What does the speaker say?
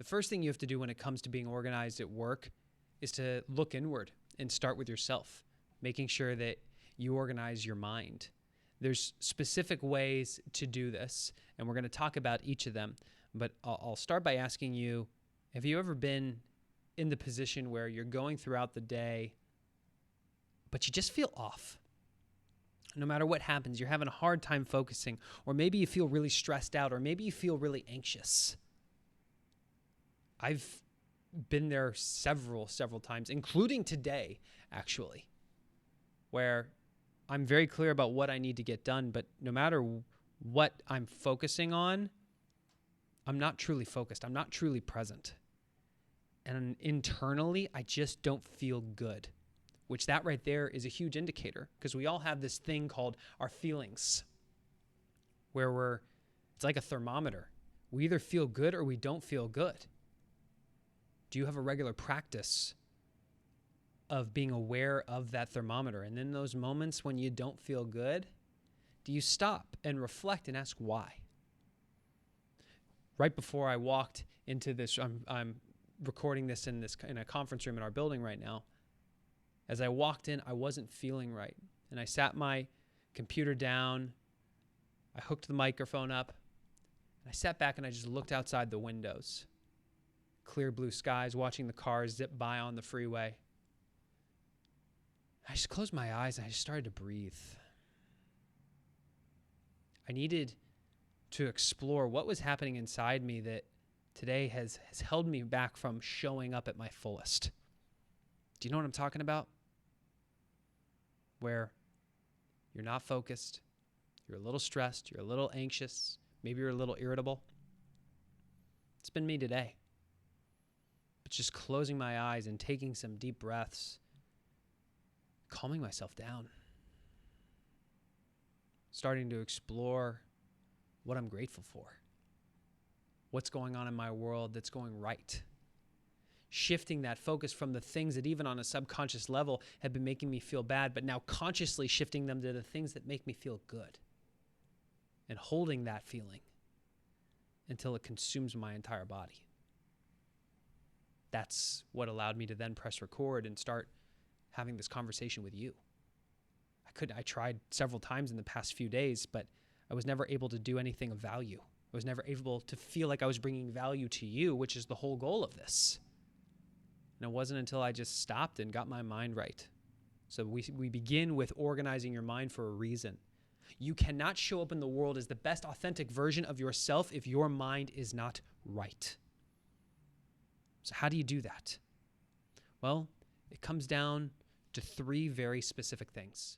The first thing you have to do when it comes to being organized at work is to look inward and start with yourself, making sure that you organize your mind. There's specific ways to do this, and we're going to talk about each of them. But I'll start by asking you, have you ever been in the position where you're going throughout the day, but you just feel off? No matter what happens, you're having a hard time focusing, or maybe you feel really stressed out, or maybe you feel really anxious. I've been there several times, including today, actually, where I'm very clear about what I need to get done, but no matter what I'm focusing on, I'm not truly focused. I'm not truly present. And internally, I just don't feel good, which that right there is a huge indicator, because we all have this thing called our feelings, where it's like a thermometer. We either feel good or we don't feel good. Do you have a regular practice of being aware of that thermometer? And in those moments when you don't feel good, do you stop and reflect and ask why? Right before I walked into this, I'm recording this in a conference room in our building right now. As I walked in, I wasn't feeling right. And I sat my computer down, I hooked the microphone up, and I sat back and I just looked outside the windows. Clear blue skies, watching the cars zip by on the freeway. I just closed my eyes and I just started to breathe. I needed to explore what was happening inside me that today has held me back from showing up at my fullest. Do you know what I'm talking about? Where you're not focused, you're a little stressed, you're a little anxious, maybe you're a little irritable. It's been me today. But just closing my eyes and taking some deep breaths, calming myself down, starting to explore what I'm grateful for, what's going on in my world that's going right, shifting that focus from the things that even on a subconscious level have been making me feel bad, but now consciously shifting them to the things that make me feel good, and holding that feeling until it consumes my entire body. That's what allowed me to then press record and start having this conversation with you. I tried several times in the past few days, but I was never able to do anything of value. I was never able to feel like I was bringing value to you, which is the whole goal of this. And it wasn't until I just stopped and got my mind right. So we begin with organizing your mind for a reason. You cannot show up in the world as the best authentic version of yourself if your mind is not right. So how do you do that? Well, it comes down to three very specific things.